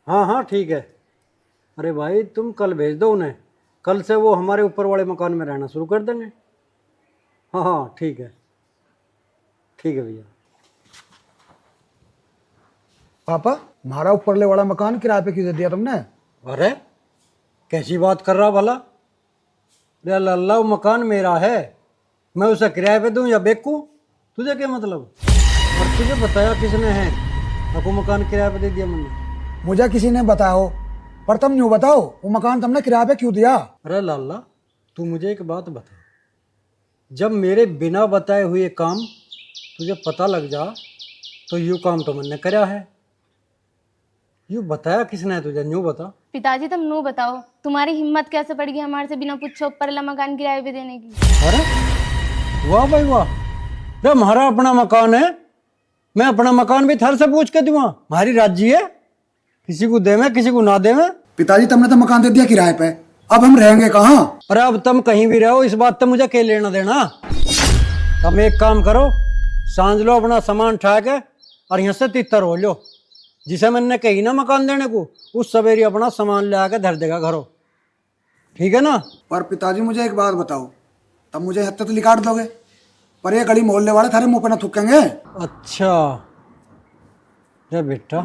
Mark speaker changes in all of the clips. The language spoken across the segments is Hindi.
Speaker 1: हाँ हाँ ठीक है। अरे भाई तुम कल भेज दो उन्हें, कल से वो हमारे ऊपर वाले मकान में रहना शुरू कर देंगे। हाँ हाँ ठीक है भैया।
Speaker 2: पापा, हमारा ऊपरले वाला मकान किराए पे क्यों दे दिया तुमने?
Speaker 1: अरे कैसी बात कर रहा भला? अरे अल्लाह, वो मकान मेरा है, मैं उसे किराए पे दूं या बेचूं? तुझे क्या मतलब? और तुझे बताया किसने है आपको मकान किराए पे दे दिया मैंने?
Speaker 2: मुझे किसी ने बताया हो, पर तुम यूँ बताओ वो मकान तुमने किराए पे क्यों दिया?
Speaker 1: अरे लाला, तू मुझे एक बात बता, जब मेरे बिना बताए हुए काम तुझे पता लग जा तो यूँ काम तो मैंने करा है। यूँ बताया किसने है तुझे? यूँ बता।
Speaker 3: पिताजी तुम नू बताओ, तुम्हारी हिम्मत कैसे पड़ गई हमारे से बिना पूछे ऊपर वाला मकान किराए पे देने की?
Speaker 1: अरे वाह भाई वाह, अरे हमारा अपना मकान है, मैं अपना मकान भी थर से पूछ के दूंगा? हमारी राज्य है, किसी को दे में किसी को ना दे में।
Speaker 2: पिताजी तुमने तो मकान दे दिया किराए पे, अब हम रहेंगे कहाँ?
Speaker 1: अरे अब तुम कहीं भी रहो, इस बात तो मुझे क्या लेना देना। तुम एक काम करो, सांझ लो अपना सामान उठा के और यहाँ से तितर हो लो। जिसे मैंने कही ना मकान देने को, उस सवेरे अपना सामान ले आके धर देगा घरों, ठीक है ना?
Speaker 2: पर पिताजी मुझे एक बात बताओ, तब मुझे हत्या तो लिकाट दोगे, पर ये गली मोहल्ले वाले थारे मुंह पे ना थूकेंगे?
Speaker 1: अच्छा रे बेटा,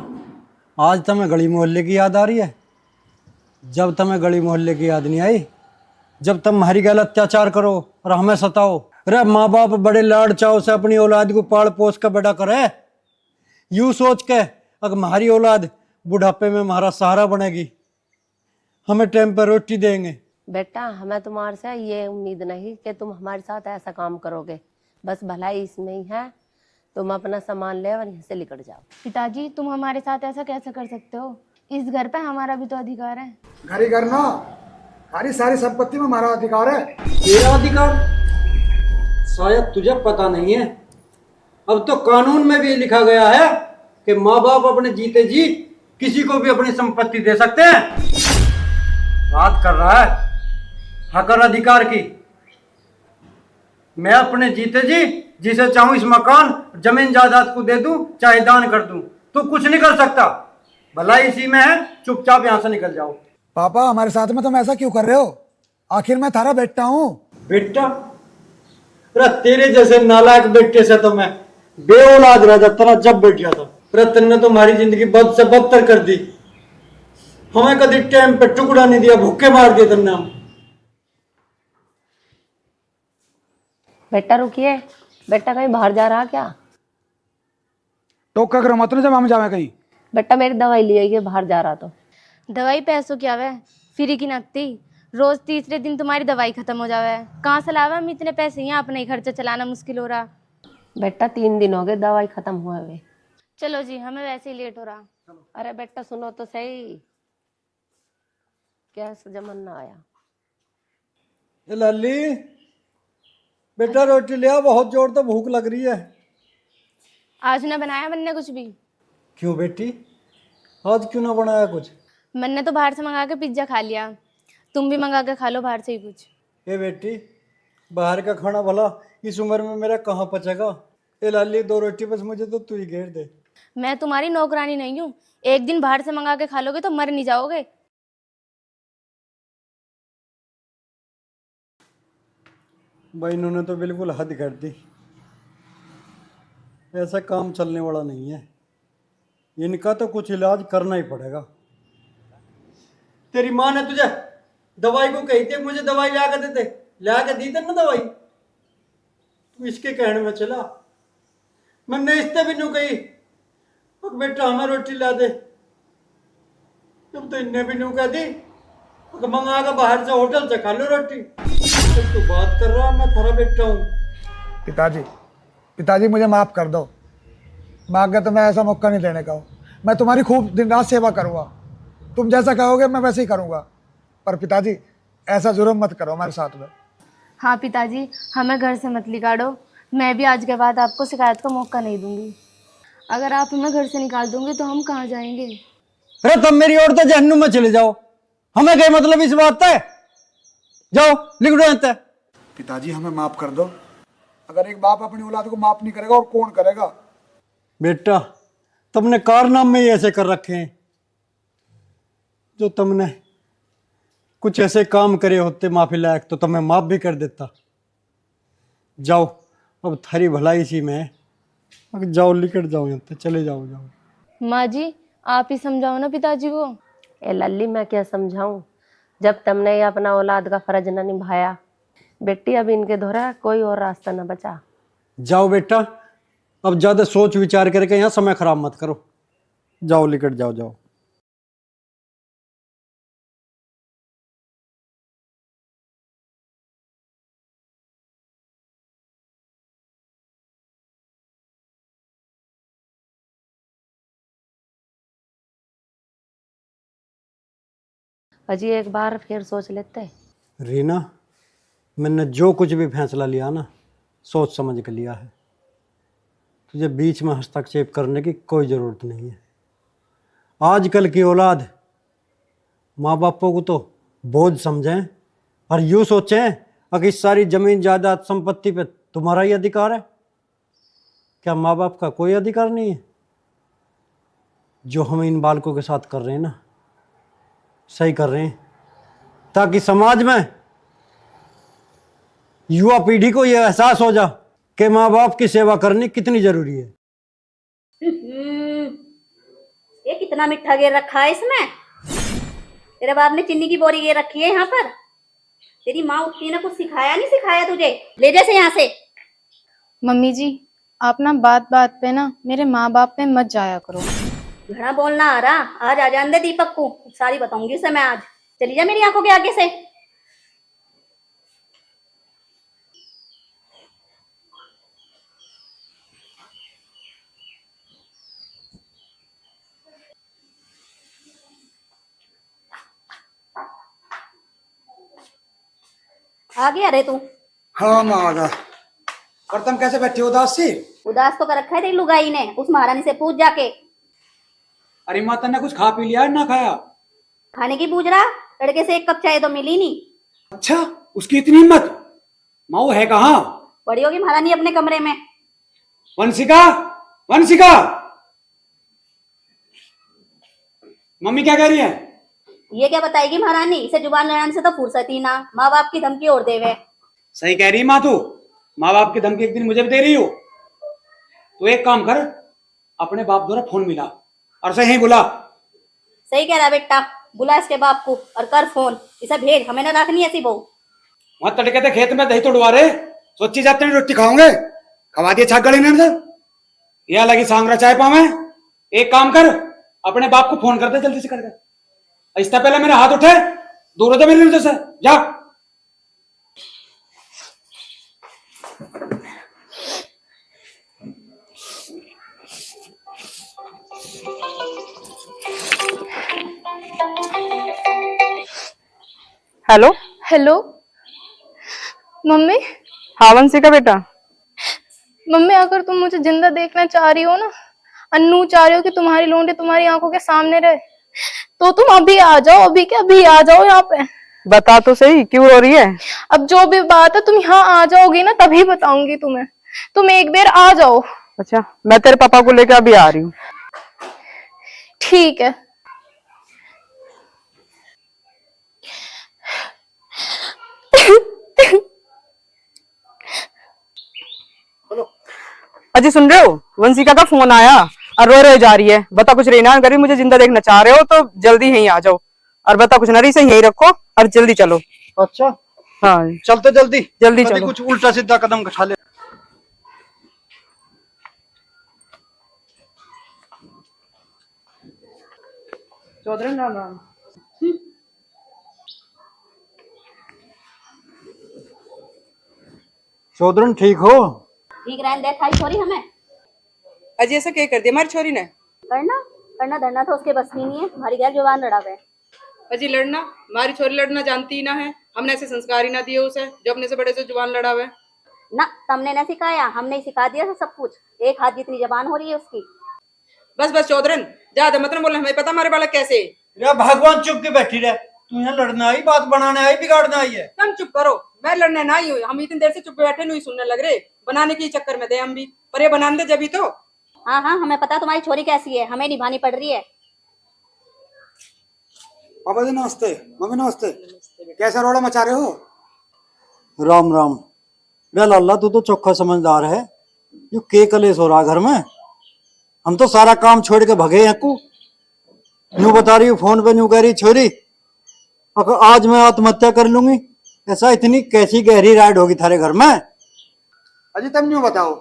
Speaker 1: आज तुम्हें गली मोहल्ले की याद आ रही है? जब तुम्हें गली मोहल्ले की याद नहीं आई, जब तुम हमारी गलत अत्याचार करो और हमें सताओ। अरे माँ बाप बड़े लाड चाव से अपनी औलाद को पाल पोस कर बड़ा करे, यूं सोच के अगर हमारी औलाद बुढ़ापे में हमारा सहारा बनेगी, हमें टाइम पर रोटी देंगे।
Speaker 4: बेटा, हमें तुम्हारे से ये उम्मीद नहीं कि तुम हमारे साथ ऐसा काम करोगे, बस भलाई इसमें ही है। तुम अपना सामान ले और यहाँ से निकल जाओ।
Speaker 3: पिताजी तुम हमारे साथ ऐसा कैसे कर सकते हो? इस घर पे हमारा भी तो अधिकार है।
Speaker 2: घर ही घर ना, हमारी सारी संपत्ति में हमारा अधिकार है।
Speaker 1: तेरा अधिकार शायद तुझे पता नहीं है, अब तो कानून में भी लिखा गया है कि माँ बाप अपने जीते जी किसी को भी अपनी संपत्ति दे सकते हैं। बात कर रहा है हक और अधिकार की। मैं अपने जीते जी जिसे चाहूं इस मकान जमीन जायदाद को दे दूं, चाहे दान कर दूं, तू कुछ नहीं कर सकता। भला इसी में है, चुपचाप यहां से निकल जाओ।
Speaker 2: पापा, हमारे साथ में तुम ऐसा क्यों कर रहे हो? आखिर मैं थारा बेटा हूँ।
Speaker 1: बेटा? अरे तेरे जैसे नालायक बेटे से तो मैं बेऔलाद रह जाता ना जब बैठा था। अरे तुमने तो हमारी जिंदगी बद से बदतर कर दी, हमें कभी टाइम पे टुकड़ा नहीं दिया, भूखे मार दिए तुमने हम।
Speaker 4: बेटा रुकिए, बेटा कहीं बाहर जा रहा क्या?
Speaker 2: टोका करो मत ना जब हम जावे कहीं।
Speaker 4: बेटा मेरी दवाई ले आइए, बाहर जा रहा तो।
Speaker 3: दवाई पैसों की आवे, फ्री की नकती। रोज तीसरे दिन तुम्हारी दवाई खत्म हो जावे, कहाँ से लावे हम इतने पैसे? यहाँ अपना ही खर्चा चलाना मुश्किल हो रहा।
Speaker 4: बेटा 3 दिन हो गए दवाई खत्म हुए हुए।
Speaker 3: चलो जी, हमें वैसे ही लेट हो रहा।
Speaker 4: अरे बेटा सुनो तो सही, क्या जमाना आया।
Speaker 1: ए लाली बेटा, रोटी ले आ, बहुत जोर तो भूख लग रही है।
Speaker 3: आज ना बनाया मैंने कुछ भी।
Speaker 1: क्यों बेटी, आज क्यों ना बनाया कुछ?
Speaker 3: मैंने तो बाहर से मंगा के पिज्जा खा लिया, तुम भी मंगा के खा लो बाहर से ही कुछ।
Speaker 1: ए बेटी, बाहर का खाना भला इस उम्र में मेरा कहाँ पचेगा? ए लाली, 2 रोटी बस मुझे तो तू ही घेर दे।
Speaker 3: मैं तुम्हारी नौकरानी नहीं हूँ, एक दिन बाहर से मंगा के खा लोगे तो मर नहीं जाओगे।
Speaker 1: भाई इन्होंने तो बिल्कुल हद कर दी, ऐसा काम चलने वाला नहीं है, इनका तो कुछ इलाज करना ही पड़ेगा। तेरी माँ ने तुझे दवाई को कही थी मुझे दवाई ला कर देते, ला कर दी थी ना दवाई, तू इसके कहने में चला। मैंने इससे भी नू कही बेटा हमें रोटी ला दे, तुम तो इन्हें भी नू कह दी मंगा कर बाहर से होटल से खा लो रोटी। तू बात कर रहा, मैं थारा बेटा हूँ।
Speaker 2: पिताजी, पिताजी मुझे माफ कर दो, मैं आगे तुम्हें ऐसा मौका नहीं देने का हूँ। मैं तुम्हारी खूब दिन रात सेवा करूँगा, तुम जैसा कहोगे मैं वैसे ही करूँगा, पर पिताजी ऐसा जुर्म मत करो हमारे साथ में।
Speaker 3: हाँ पिताजी, हमें घर से मत निकालो, मैं भी आज के बाद आपको शिकायत का मौका नहीं दूंगी। अगर आप हमें घर से निकाल दोगे तो हम कहाँ जाएंगे?
Speaker 1: अरे तुम मेरी औरतें जहन्नुम में चले जाओ, हमें क्या मतलब इस बात है? जाओ लिख दो यहाँ।
Speaker 2: पिताजी हमें माफ कर दो, अगर एक बाप अपनी औलाद को माफ नहीं करेगा और कौन करेगा?
Speaker 1: बेटा तुमने कारनामे ही ऐसे कर रखे हैं, जो तुमने कुछ ऐसे काम करे होते माफी लायक तो तुम्हें माफ भी कर देता। जाओ, अब थारी भलाई सी में है। अब जाओ, निकट जाओ यहाँ से, चले जाओ जाओ।
Speaker 3: माँ जी आप ही समझाओ ना पिताजी को।
Speaker 4: ए लल्ली, मैं क्या समझाऊं, जब तुमने ये अपना औलाद का फर्ज न निभाया। बेटी अब इनके धोरा कोई और रास्ता न बचा।
Speaker 1: जाओ बेटा, अब ज्यादा सोच विचार करके यहाँ समय खराब मत करो। जाओ, निकट जाओ जाओ।
Speaker 4: अजी एक बार फिर सोच लेते।
Speaker 1: रीना, मैंने जो कुछ भी फैसला लिया ना, सोच समझ के लिया है। तुझे बीच में हस्तक्षेप करने की कोई ज़रूरत नहीं है। आजकल की औलाद माँ बापों को तो बोझ समझें और यूँ सोचें कि इस सारी जमीन जायदाद संपत्ति पे तुम्हारा ही अधिकार है। क्या माँ बाप का कोई अधिकार नहीं है? जो हम इन बालकों के साथ कर रहे हैं ना, सही कर रहे हैं, ताकि समाज में युवा पीढ़ी को यह एहसास हो जा कि माँ बाप की सेवा करनी कितनी जरूरी है।
Speaker 5: ये कितना मिठा गेर रखा है इसमें। तेरे बाप ने चीनी की बोरी गेर रखी है यहाँ पर। तेरी माँ उठती ने कुछ सिखाया नहीं सिखाया तुझे? ले जैसे यहाँ से।
Speaker 3: मम्मी जी आप ना बात बात पे ना मेरे माँ बाप पे मत जाया करो।
Speaker 5: घड़ा बोलना आ रहा, आज आ जान दे दीपक को, सारी बताऊंगी उसे मैं आज। चली जा मेरी आंखों के आगे से। आ गया रे तू?
Speaker 2: हाँ मैं आ गया। और तुम कैसे बैठी हो उदास सी?
Speaker 5: उदास तो कर रखा है तेरी लुगाई ने। उस महारानी से पूछ जाके।
Speaker 2: अरे माता ने कुछ खा पी लिया ना खाया?
Speaker 5: खाने की पूछ रहा? लड़के से एक कप चाय तो मिली नहीं।
Speaker 2: अच्छा, उसकी इतनी हिम्मत? माँ है कहाँ?
Speaker 5: बड़ी होगी महारानी अपने कमरे में।
Speaker 2: वंशिका, वंशिका, मम्मी क्या कह रही है?
Speaker 5: ये क्या बताएगी महारानी? इसे जुबान लड़ाने से तो फुर्सत ही ना। माँ बाप की धमकी और देवे।
Speaker 6: सही कह रही माँ तू। माँ बाप की धमकी एक दिन मुझे भी दे रही हो। तो एक काम कर, अपने बाप द्वारा फोन मिला और सही बुला।
Speaker 5: सही कह रहा बेटा, बुला इसके बाप को और कर फोन। इसे भेज, हमें ना रखनी ऐसी बहू।
Speaker 6: वहां तड़के थे खेत में दही तोड़वा रहे, सोची जाते हैं रोटी खाओगे, खवा दिए छाक गली ने। यह लगी सांगरा चाय पावे। एक काम कर, अपने बाप को फोन कर दे जल्दी से कर। इससे पहले मेरे हाथ उठे, दूर हो जा मेरी नजर से, जा।
Speaker 7: Hello
Speaker 3: hello mummy.
Speaker 7: हाँ वंशिका बेटा।
Speaker 3: मम्मी अगर तुम मुझे जिंदा देखना चाह रही हो ना, अन्नू चाह रही हो कि तुम्हारी लोंडी तुम्हारी आंखों के सामने रहे, तो तुम अभी आ जाओ। अभी क्या, अभी आ जाओ यहाँ पे।
Speaker 7: बता तो सही क्यों रो रही है?
Speaker 3: अब जो भी बात है तुम यहाँ आ जाओगी ना तभी बताऊंगी तुम्हें। तुम एक बार आ जाओ।
Speaker 7: अच्छा, मैं तेरे पापा को लेकर अभी आ रही हूँ।
Speaker 3: ठीक है।
Speaker 7: अजी सुन रहे हो? वंशिका का फोन आया और रो जा रही है। बता कुछ रहना, अगर मुझे जिंदा देखना चाह रहे हो तो जल्दी यहीं आ जाओ। और बता कुछ नरी से यहीं रखो और जल्दी चलो।
Speaker 1: अच्छा,
Speaker 7: हाँ
Speaker 1: चलते जल्दी
Speaker 7: जल्दी
Speaker 1: कभी
Speaker 7: चलो।
Speaker 1: कुछ उल्टा सीधा कदम उठा ले।
Speaker 7: चौधरी राम राम।
Speaker 1: चौधरी ठीक हो?
Speaker 5: ठीक रहने दे खाई छोरी हमें।
Speaker 7: अजी ऐसा क्या कर दिया हमारी छोरी ने?
Speaker 5: करना करना धरना तो उसके बस की नहीं है। हमारी गैर जुबान लड़ावे।
Speaker 7: अजी लड़ना, हमारी छोरी लड़ना जानती ही ना है। हमने ऐसे संस्कार ही ना दिए उसे जो अपने से बड़े से जुबान लड़ावे।
Speaker 5: ना तुमने ना सिखाया, हमने ही सिखा दिया सब कुछ। एक हाथ जितनी जबान हो रही है उसकी।
Speaker 7: बस बस चौधरन, ज्यादा मत बोले, हमें पता हमारे बालक कैसे।
Speaker 1: या भगवान चुप के बैठी रहे। तू यहाँ लड़ना आई, बात बनाने आई, बिगाड़ना आई है।
Speaker 7: तुम चुप करो, मैं लड़ने ना ही हुई। हम इतनी देर से चुप बैठे नहीं सुनने लग रहे। बनाने के चक्कर में थे हम भी, पर ये बनाने दे जब तो।
Speaker 5: हाँ हाँ हमें पता तुम्हारी छोरी कैसी है, हमें निभानी पड़ रही है।
Speaker 6: पापा जी नमस्ते, मम्मी नमस्ते। कैसा रोड़ा मचा रहे हो?
Speaker 1: राम राम। बे लाला तू तो चोखा समझदार है। यो के कलेश हो रहा घर में? हम तो सारा काम छोड़ के भगे हैं को। यूं बता रही हूँ फोन पे, यूं कह रही छोरी अगर आज मैं आत्महत्या कर लूंगी। ऐसा इतनी कैसी गहरी राइड होगी थारे घर में?
Speaker 6: अजी तुम यूं बताओ,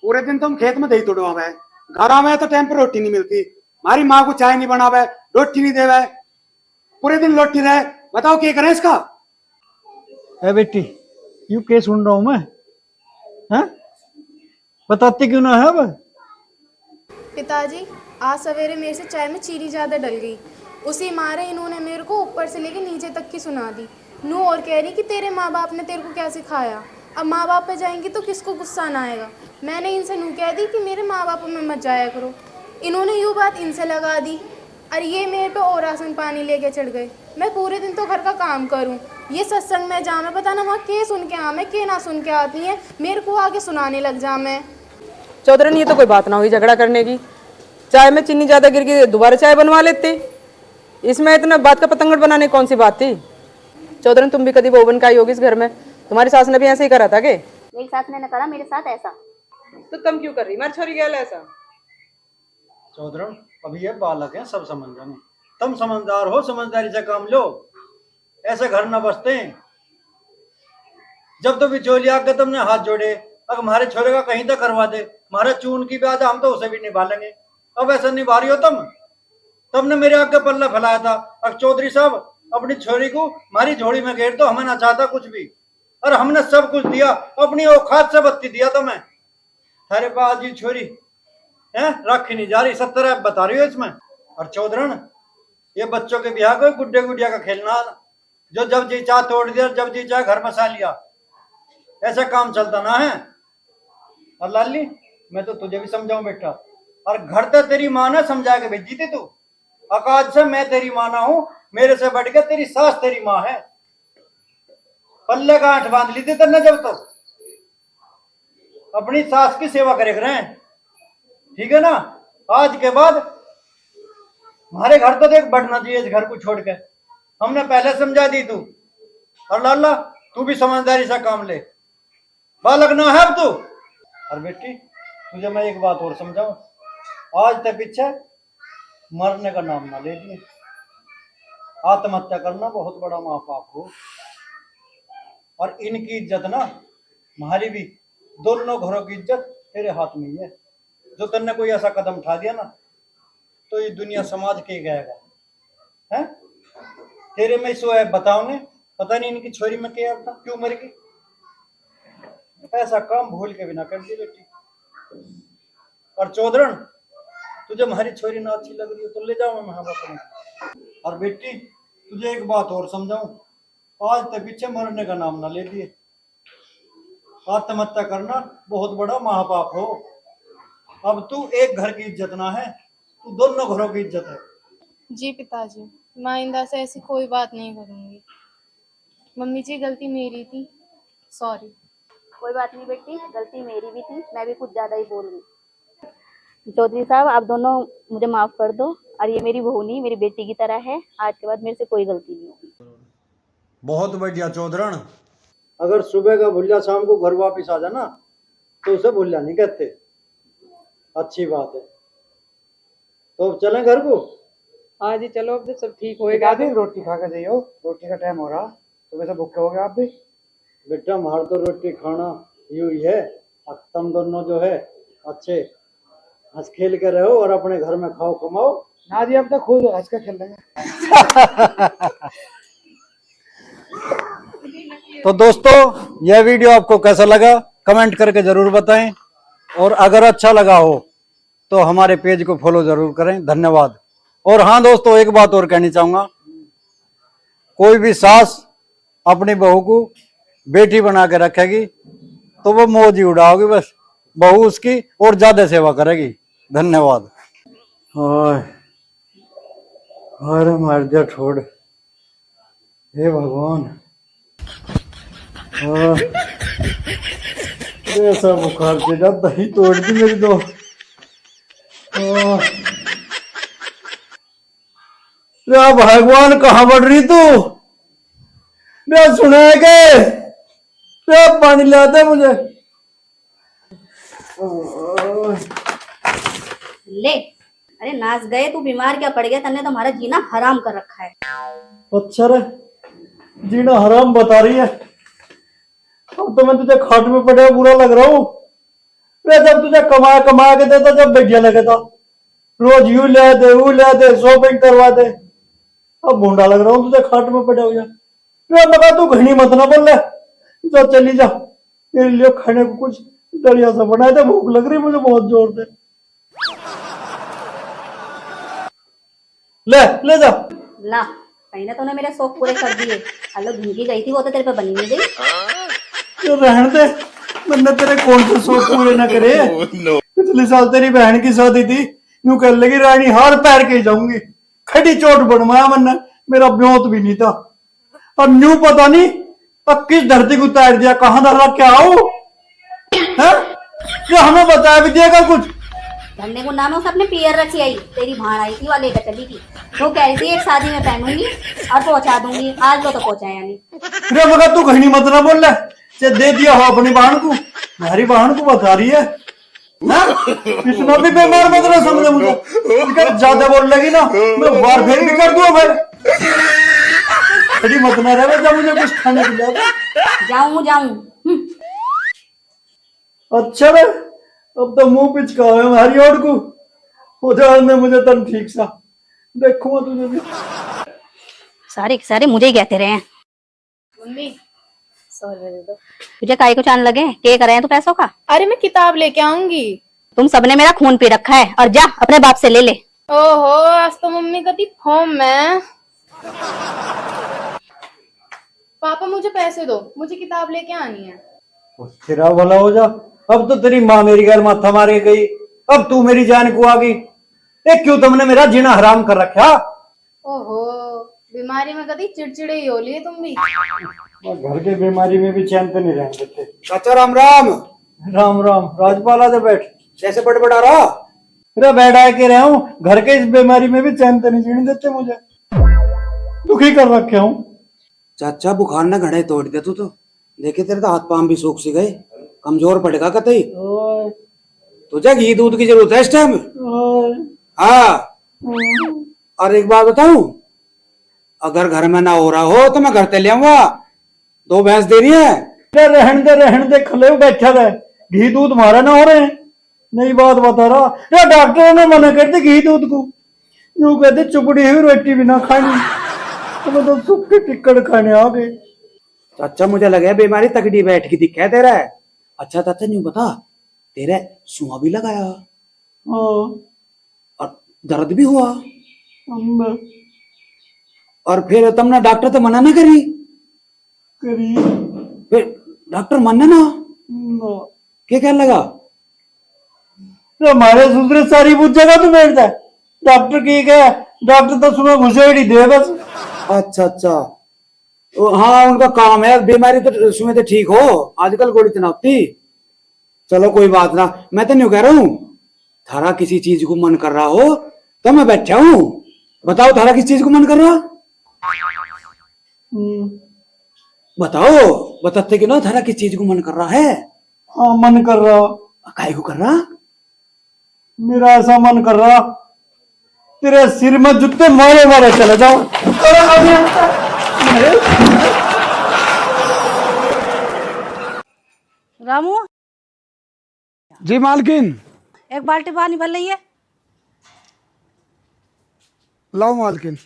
Speaker 6: पूरे दिन तुम खेत में दही तोड़वा है, घर आवे तो टाइम पर रोटी नहीं मिलती, हमारी माँ को चाय नहीं बनावे, रोटी नहीं देवे, पूरे दिन लोटी रहे, बताओ क्या करें इसका?
Speaker 1: ए बेटी यू के सुन रहा हूं मैं? हैं? बताती क्यों ना है अब?
Speaker 3: पिताजी आज सवेरे मेरे से चाय में चीनी ज़्यादा डल गई, उसी मारे इन्होंने मेरे को ऊपर से लेके नीचे तक की सुना दी। नू और कह रही कि तेरे माँ बाप ने तेरे को क्या सिखाया, अब माँ बाप पे जाएंगी तो किसको गुस्सा ना आएगा। मैंने इनसे नू कह दी कि मेरे माँ बाप में मत जाया करो, इन्होंने यूँ बात इनसे लगा दी। अरे ये मेरे पे और राशन पानी लेके चढ़ गए। मैं पूरे दिन तो घर का काम करूं, ये सत्संग में जा मैं पता ना वहाँ के सुन के आ मैं के ना सुन के आती हैं, मेरे को आगे सुनाने लग जा मैं।
Speaker 7: चौधरी ये तो कोई बात ना हुई झगड़ा करने की। चाय में चीनी ज्यादा गिर गई दोबारा चाय बनवा लेते, इसमें इतना बात का पतंगड़ बनाने कौन सी बात थी? चौधरी तुम भी कभी बहू बन के आई होगी इस घर में, तुम्हारी सास ने भी ऐसे ही करा था के?
Speaker 5: मेरी सास ने न करा मेरे साथ ऐसा।
Speaker 7: तो तुम क्यों कर रही मार छोरी गया ऐसा?
Speaker 1: चौधरी अभी ये बालक है, सब समझ जाएंगे। तुम समझदार हो, समझदारी से काम लो, ऐसे घर न बसते हैं। जब तो बिचौलिया के तुमने हाथ जोड़े, अगर हमारे छोरे का कहीं तक करवा दे, हमारे चून की ब्याज हम तो उसे भी निभा लेंगे। अब ऐसा निभा रही हो तुमने मेरे आगे पल्ला फैलाया था। अब चौधरी साहब अपनी छोरी को हमारी झोली में घेर दो, हमें ना चाहता कुछ भी, और हमने सब कुछ दिया, अपनी औकात से बत्ती दिया तुम्हें। थारे पास जी छोरी है रखी नहीं जा रही, 70 बता रही हो इसमें। और चौधरन ये बच्चों के ब्याह को गुड्डे गुडिया का खेलना, जो जब जी चाह तोड़ दिया, जब जी चाह घर बसा लिया, ऐसा काम चलता ना है। और लाली मैं तो तुझे भी समझाऊं बेटा, और घर तो तेरी माँ ने समझा के भेजी थी तू, अकाज से मैं तेरी माँ ना हूं, मेरे से बढ़ के तेरी सास तेरी माँ है। पल्ले गांठ बांध ली थी तेने जब तो अपनी सास की सेवा करे रहे, ठीक है ना? आज के बाद हमारे घर तो देख बढ़ना चाहिए इस घर को छोड़ के, हमने पहले समझा दी तू। और लाला तू भी समझदारी से काम ले, बालक ना है अब तू। और बेटी तुझे मैं एक बात और समझाऊं, आज तक पीछे मरने का नाम ना ले दिए। आत्महत्या करना बहुत बड़ा महापाप हो, और इनकी इज्जत ना हमारी भी, दोनों घरों की इज्जत तेरे हाथ में ही है। जो तेने कोई ऐसा कदम उठा दिया ना तो ये दुनिया समाज के गएगा है। तेरे में सो है बताओगे, पता नहीं इनकी छोरी में क्या था, क्यों मर गई। ऐसा काम भूल के भी ना कर दी बेटी। और चौधरन तुझे हमारी छोरी ना अच्छी लग रही हो तो ले जाओ मैं अपने। और बेटी तुझे एक बात और समझाऊं, आज तक पीछे मरने का नाम ना ले दिए। आत्महत्या करना बहुत बड़ा महापाप हो। अब तू एक घर की इज्जत ना है, तू दोनों घरों की इज्जत है।
Speaker 3: जी पिताजी मैं आइंदा से ऐसी कोई बात नहीं करूँगी। मम्मी जी गलती मेरी थी, सॉरी।
Speaker 5: कोई बात नहीं बेटी, गलती मेरी भी थी, मैं भी कुछ ज्यादा ही बोल गई। चौधरी साहब आप दोनों मुझे माफ कर दो, और ये मेरी बहू नहीं मेरी बेटी की तरह है, आज के बाद मेरे से कोई गलती नहीं होगी।
Speaker 1: बहुत बढ़िया चौधरन, अगर सुबह का भूलिया शाम को घर वापिस आ जाना तो उसे भूलिया नहीं कहते। अच्छी बात है, तो अब चलें घर को।
Speaker 7: हाँ जी चलो, अब जब सब ठीक होएगा।
Speaker 2: पिताजी रोटी खा के जाइयो, रोटी का टाइम हो रहा, सुबह से भूखे हो गए आप भी।
Speaker 1: बेटा हमारा तो रोटी खाना यूं ही है, अब तुम दोनों जो है अच्छे हंस खेल के रहो और अपने घर में खाओ कमाओ।
Speaker 2: ना जी अब तो खुद हंस के खेल लेंगे।
Speaker 1: तो दोस्तों यह वीडियो आपको कैसा लगा कमेंट करके जरूर बताएं, और अगर अच्छा लगा हो तो हमारे पेज को फॉलो जरूर करें। धन्यवाद। और हाँ दोस्तों एक बात और कहनी चाहूंगा, कोई भी सास अपनी बहू को बेटी बना के रखेगी तो वो मौज ही उड़ाओगी, बस बहू उसकी और ज्यादा सेवा करेगी। धन्यवाद। अरे मार दिया छोड़, हे भगवान, ऐसा बुखार चढ़ा, दही तोड़ दी मेरी दो। रे भगवान कहाँ बढ़ रही तू? रे सुने के रे पानी लाते मुझे।
Speaker 5: ले, अरे नाच गए, तू बीमार क्या पड़ गया? तन्ने तो हमारा जीना हराम कर रखा है।
Speaker 1: अच्छा रे, जीना हराम बता रही है। अब तो मैं तुझे खाट में पड़े बुरा लग रहा हूँ। रे जब तुझे कमा कमा के देता, जब बढ़िया लगे था, रोज यू ले दे वो ले दे, शॉपिंग करवा दे। अब भूंडा लग रहा हूँ तुझे खाट में पड़े हो जा। रे मगर तू घनी मत ना बोल ले, जा चली जा। मेरे लिए खाने को कुछ दलिया सा बनाए थे, भूख लग रही मुझे बहुत जोर से। ले ले जा।
Speaker 5: ला, कहीं ना तूने मेरे शौक पूरे कर दिए। हेलो, ढूंढी गई थी वो तो तेरे पे बनी नहीं गई।
Speaker 1: तो रहने दे, मैंने तेरे कौन से शौक पूरे न करे। पिछले साल तेरी बहन की शादी थी, यूं कर लगी रानी हार पैर के जाऊंगी। खड़ी चोट बनवाया मैंने, मेरा ब्योत भी नहीं था। और न्यू पता नहीं अब किस धरती को उतार दिया, कहां धरा क्या हो है? ये हमें बताया भी दिएगा कुछ?
Speaker 5: धरने को नाम है, उसे अपने पियर रखी आई। तेरी भाण आई थी, वो लेकर चली थी। वो कह रही थी एक शादी में पहनूंगी और पहुंचा दूंगी। आज तो पहुंचाया नहीं।
Speaker 1: रे मगर तू कहीं मत ना बोल ले, दे दिया हो अपनी बहन को। मेरी बहन को बता रही है ना? इतना भी बेमार मत ना समझे मुझे। अगर ज्यादा बोल लगी ना, मैं वार फेर भी कर दूंगा। खड़ी मत ना रहे, जब मुझे कुछ खाने को दे।
Speaker 5: जाऊं जाऊं।
Speaker 1: अच्छा रे, अब तो मुंह पिचका है हमारी ओर को। हो जाने मुझे तन ठीक सा, देखूंगा तुझे भी।
Speaker 5: सारे के सारे मुझे ही कहते रहे हैं।
Speaker 3: मम्मी 100 रुपए दे दो।
Speaker 5: तुझे काहे को चांद लगे? क्या कर रहे हैं तू पैसों का?
Speaker 3: अरे मैं किताब लेके आऊंगी।
Speaker 5: तुम सबने मेरा खून पी रखा है, और जा अपने बाप से ले ले।
Speaker 3: ओहो, आज तो मम्मी का थी फॉर्म में। पापा मुझे पैसे दो, मुझे किताब लेके आनी है।
Speaker 1: तेरा भला हो जा। अब तो तेरी माँ मेरी घर माथा मार के गई, अब तू मेरी जान को आ गई। क्यों तुमने मेरा जीना हराम कर रखा?
Speaker 3: ओहो, बीमारी में कभी चिड़चिड़े ही हो लिए तुम भी।
Speaker 1: घर के बीमारी में भी चैन पे नहीं रह सकते।
Speaker 6: चाचा राम राम।
Speaker 1: राम राम। राजपाल आजा बैठ।
Speaker 6: कैसे बड़बड़ा रहा?
Speaker 1: अरे बैठा के रहा हूँ, घर के इस बीमारी में भी चैन पे नहीं जीने देते मुझे। दुखी कर रखे हूँ।
Speaker 6: चाचा बुखार ने घड़े तोड़ दिया तू तो। देखे तेरे तो हाथ पांव भी सूख सी गए, कमजोर पड़ेगा कतई। तुझे घी दूध की जरूरत है इस टाइम। हाँ, और एक बात बताऊं, अगर घर में ना हो रहा हो तो मैं घर ते ले आऊंगा। 2 भैंस दे रही है।
Speaker 1: रहने दे खले बैठा रहे, घी दूध मारा ना हो रहे हैं। नई बात बता रहा, या डॉक्टरों ने मना कर दी घी दूध को। यूं कहते चुपड़ी हुई रोटी भी ना खानी, तो सुख के टिक्कड़ खाने आ गए।
Speaker 6: चाचा मुझे लगे बीमारी तकड़ी बैठ की दिखा है तेरा। अच्छा चाचा न्यू बता, तेरे सुआ भी लगाया और दर्द भी हुआ, और फिर तुमने डॉक्टर तो मना ना करी? फिर डॉक्टर मानने ना क्या लगा?
Speaker 1: हमारे दूसरे सारी बुझ जगह तो बैठता है। डॉक्टर की क्या, डॉक्टर तो सुबह घुसेड़ी दे बस।
Speaker 6: अच्छा अच्छा, हाँ उनका काम है। बीमारी तो उसमें तो ठीक हो, आजकल गोड़ी चुनौती। चलो कोई बात ना, मैं तो नहीं कह रहा हूँ। थारा किसी चीज को मन कर रहा हो तो मैं बैठा हूँ। बताओ थारा किस चीज को मन कर रहा? बताओ, बताते कि ना थारा किस चीज को मन कर रहा है?
Speaker 1: हाँ मन कर रहा।
Speaker 6: काहे को कर रहा?
Speaker 1: मेरा ऐसा मन कर रहा, तेरे सिर में जूते मारे मारे चले जाओ।
Speaker 8: रामू,
Speaker 2: जी मालकिन।
Speaker 8: एक बाल्टी पानी भर ली है।
Speaker 2: लाओ मालकिन।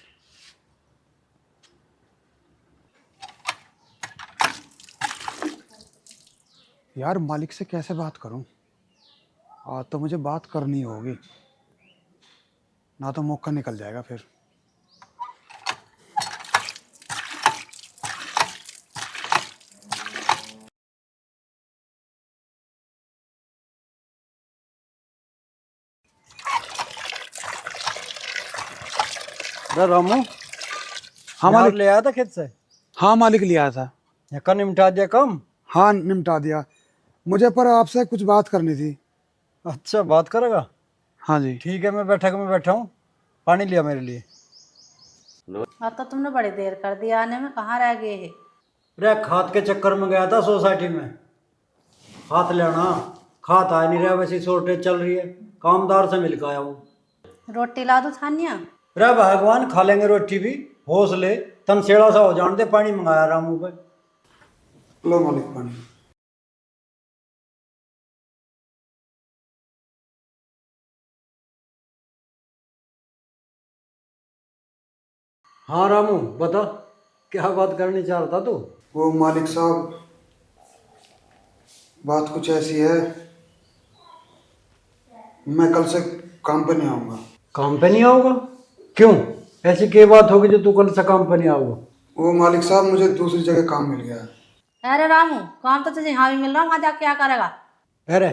Speaker 2: यार मालिक से कैसे बात करूं? आज तो मुझे बात करनी होगी, ना तो मौका निकल जाएगा फिर।
Speaker 1: रामू,
Speaker 2: हाँ मालिक।
Speaker 1: ले आया था खेत से?
Speaker 2: हाँ मालिक, लिया था।
Speaker 1: या निपटा दिया काम?
Speaker 2: हाँ निपटा दिया। मुझे पर आपसे कुछ बात करनी थी।
Speaker 1: अच्छा बात करेगा?
Speaker 2: हाँ जी।
Speaker 1: ठीक है, मैं बैठा हूँ। पानी लिया मेरे लिए।
Speaker 8: अब तो तुमने बड़ी देर कर दी आने में, कहाँ रह गए है?
Speaker 1: रे खाद के चक्कर में गया था सोसाइटी में, खाद लेना, खाद आ नहीं रहा, वैसी शॉर्टेज चल रही है, कामदार से मिल के आया हूँ।
Speaker 8: रोटी ला दो छानिया।
Speaker 1: रे भगवान, खा लेंगे रोटी भी, हौसले तन सेड़ा सा हो जान दे, पानी मंगाया रामू पे।
Speaker 2: लो मालिक पानी।
Speaker 1: हाँ रामू बता, क्या बात करनी चाह रहा था तू?
Speaker 2: वो मालिक साहब, बात कुछ ऐसी है, मैं कल से काम पे नहीं आऊँगा।
Speaker 1: काम पे नहीं आओगा? क्यों, ऐसी क्या बात होगी जो तू कल से काम पे नहीं आओगा?
Speaker 2: वो मालिक साहब, मुझे दूसरी जगह काम मिल गया है।
Speaker 8: अरे रामू, काम तो तुझे यहाँ भी मिल रहा, वहां जाके क्या करेगा?
Speaker 1: अरे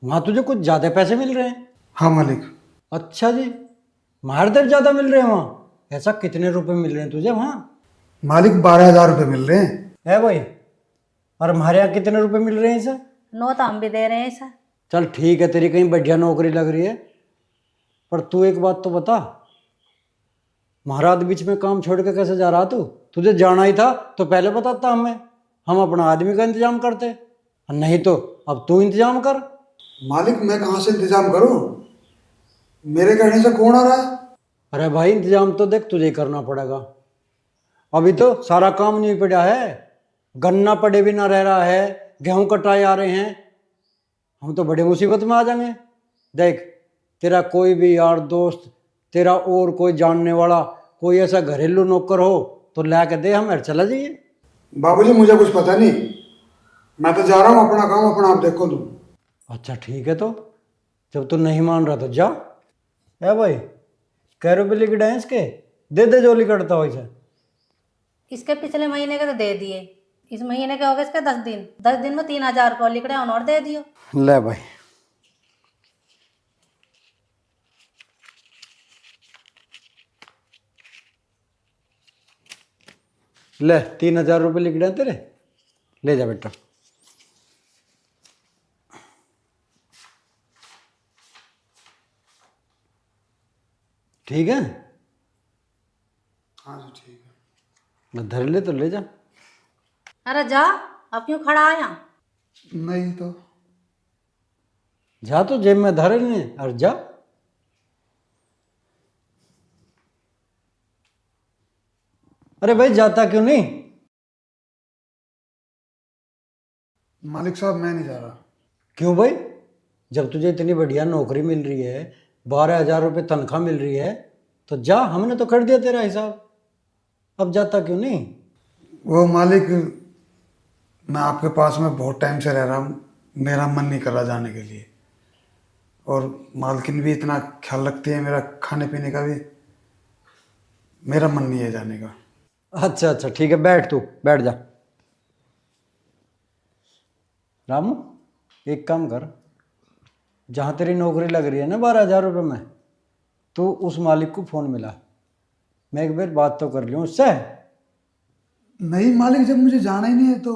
Speaker 1: वहाँ तुझे कुछ ज्यादा पैसे मिल रहे हैं?
Speaker 2: हाँ मालिक।
Speaker 1: अच्छा जी, मारदर ज्यादा मिल रहे हैं वहाँ? ऐसा कितने रुपए मिल रहे हैं तुझे वहाँ?
Speaker 2: मालिक 12,000 रुपये मिल रहे हैं।
Speaker 1: है भाई, और हमारे यहाँ कितने रुपए मिल रहे हैं इसे?
Speaker 8: 9 तो हम भी दे रहे हैं इसे।
Speaker 1: चल ठीक है, तेरी कहीं बढ़िया नौकरी लग रही है, पर तू एक बात तो बता, महाराज बीच में काम छोड़ के कैसे जा रहा तू? तुझे जाना ही था तो पहले बताता हमें, हम अपना आदमी का इंतजाम करते, नहीं तो अब तू इंतजाम कर।
Speaker 2: मालिक मैं कहाँ से इंतजाम करूँ, मेरे कहने से कौन आ रहा है?
Speaker 1: अरे भाई इंतजाम तो देख तुझे ही करना पड़ेगा, अभी तो सारा काम नहीं पड़ा है, गन्ना पड़े भी ना रह रहा है, गेहूं कटाए आ रहे हैं, हम तो बड़े मुसीबत में आ जाएंगे। देख, तेरा कोई भी यार दोस्त, तेरा और कोई जानने वाला, कोई ऐसा घरेलू नौकर हो तो ला के दे, हम चला जाइए।
Speaker 2: बाबूजी मुझे कुछ पता नहीं, मैं तो जा रहा हूँ, अपना काम अपना आप देखो तुम।
Speaker 1: अच्छा ठीक है, तो जब तू नहीं मान रहा तो जा। है भाई, कै रुपये लिख डांस के दे जो लिखता हो इसे।
Speaker 8: इसके पिछले महीने के तो दे दिए, इस महीने के हो गए इसके 10 दिन, 10 दिन में 3,000 रुपये लिख रहे हैं और दे दियो।
Speaker 1: ले भाई, ले 3,000 रुपये लिख रहे हैं तेरे, ले जा बेटा। ठीक है?
Speaker 2: हाँ जी ठीक है।
Speaker 1: मैं धर ले तो ले जा।
Speaker 8: अरे जा, अब क्यों खड़ा आया?
Speaker 2: नहीं तो
Speaker 1: जा, तो जेब में धर ने और जा। अरे भाई जाता क्यों नहीं?
Speaker 2: मालिक साहब मैं नहीं जा रहा।
Speaker 1: क्यों भाई, जब तुझे इतनी बढ़िया नौकरी मिल रही है, 12,000 रुपये तनख्वाह मिल रही है, तो जा, हमने तो कर दिया तेरा हिसाब, अब जाता क्यों नहीं?
Speaker 2: वो मालिक, मैं आपके पास में बहुत टाइम से रह रहा हूँ, मेरा मन नहीं कर रहा जाने के लिए, और मालकिन भी इतना ख्याल रखती है मेरा खाने पीने का भी, मेरा मन नहीं है जाने का।
Speaker 1: अच्छा अच्छा ठीक है, बैठ, तू बैठ जा। रामू एक काम कर, जहाँ तेरी नौकरी लग रही है ना 12,000 रुपये में, तो उस मालिक को फ़ोन मिला, मैं एक बार बात तो कर लूँ उससे।
Speaker 2: नहीं मालिक, जब मुझे जाना ही नहीं है तो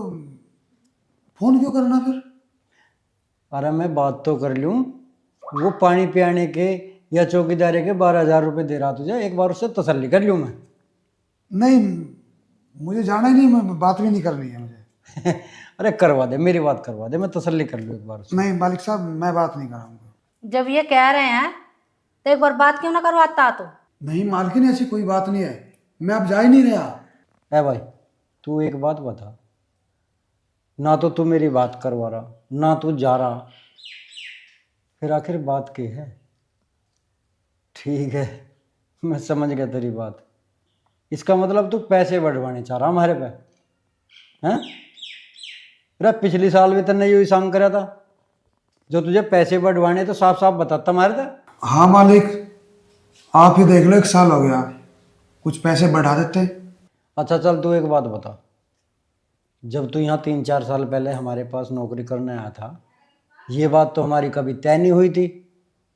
Speaker 2: फोन क्यों करना फिर?
Speaker 1: अरे मैं बात तो कर लूँ, वो पानी पियाने के या चौकीदारी के 12,000 रुपये दे रहा तुझे, एक बार उससे तसल्ली कर लूँ मैं।
Speaker 2: नहीं, मुझे जाना ही नहीं, मैं बात भी नहीं करनी है मुझे।
Speaker 1: अरे करवा दे, मेरी बात करवा दे, मैं तसल्ली कर लूँ एक बार उससे।
Speaker 2: नहीं मालिक साहब, मैं बात नहीं कराऊंगा।
Speaker 8: जब ये कह रहे हैं तो एक बार बात क्यों ना करवाता? तो
Speaker 2: नहीं मालकिन, ऐसी कोई बात नहीं है, मैं अब जा ही नहीं रहा।
Speaker 1: है भाई, तू एक बात बता, ना तो तू मेरी बात करवा रहा, ना तू जा रहा, फिर आखिर बात की है? ठीक है, मैं समझ गया तेरी बात, इसका मतलब तू पैसे बढ़वाने चाह रहा हमारे पे, हैं? अरे पिछली साल भी तूने यही सांग करा था, जो तुझे पैसे बढ़वाने तो साफ साफ बताता मारे थे।
Speaker 2: हाँ मालिक, आप ही देख लो, 1 साल हो गया, कुछ पैसे बढ़ा देते।
Speaker 1: अच्छा चल, तू एक बात बता, जब तू यहाँ 3-4 साल पहले हमारे पास नौकरी करने आया था, ये बात तो हमारी कभी तय नहीं हुई थी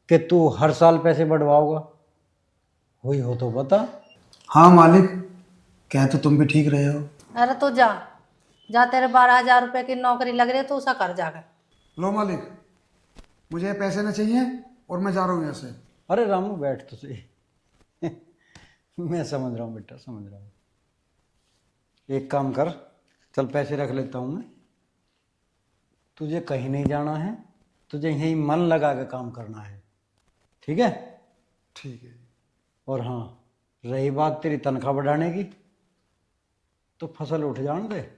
Speaker 1: कि तू हर साल पैसे बढ़वाओगा? हुई हो तो बता।
Speaker 2: हाँ मालिक, कह तो तुम भी ठीक रहे हो।
Speaker 8: अरे तो जा जा, तेरे 12,000 रुपये की नौकरी लग रही है तो उसका कर जाकर।
Speaker 2: लो मालिक, मुझे ये पैसे ना चाहिए और मैं जा रहा हूँ यहाँ से।
Speaker 1: अरे रामू बैठ तो सही, मैं समझ रहा हूँ बेटा, समझ रहा हूँ। एक काम कर, चल पैसे रख लेता हूँ मैं। तुझे कहीं नहीं जाना है, तुझे यहीं मन लगा के काम करना है, ठीक है?
Speaker 2: ठीक है।
Speaker 1: और हाँ, रही बात तेरी तनख्वाह बढ़ाने की, तो फसल उठ जाने दे,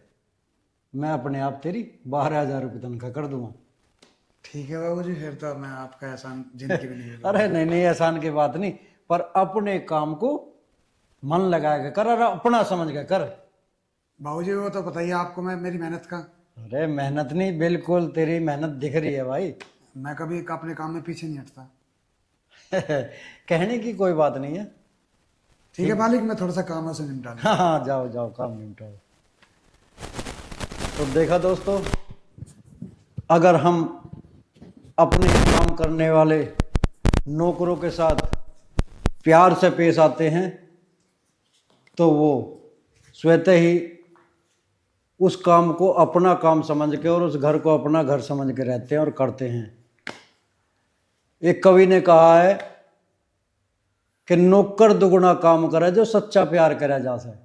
Speaker 1: मैं अपने आप तेरी 12,000 रुपये तनख्वाह कर दूंगा।
Speaker 2: ठीक है बाबूजी, फिर तो मैं आपका एहसान जिंदगी में नहीं भूलूंगा।
Speaker 1: अरे नहीं नहीं, एहसान की बात नहीं, पर अपने काम को मन लगा के कर और अपना समझ के कर।
Speaker 2: बाबूजी वो तो बताइए आपको, मैं मेरी मेहनत का,
Speaker 1: अरे मेहनत नहीं, बिल्कुल तेरी मेहनत दिख रही है भाई।
Speaker 2: मैं कभी अपने काम में पीछे नहीं हटता।
Speaker 1: कहने की कोई बात नहीं है।
Speaker 2: ठीक है मालिक, मैं थोड़ा सा काम है उसे निपटा लूं।
Speaker 1: हाँ हाँ, जाओ जाओ, काम निपटाओ। तो देखा दोस्तों, अगर हम अपने काम करने वाले नौकरों के साथ प्यार से पेश आते हैं तो वो स्वतः ही उस काम को अपना काम समझ के और उस घर को अपना घर समझ के रहते हैं और करते हैं। एक कवि ने कहा है कि नौकर दुगुना काम करे जो सच्चा प्यार करे जा सके।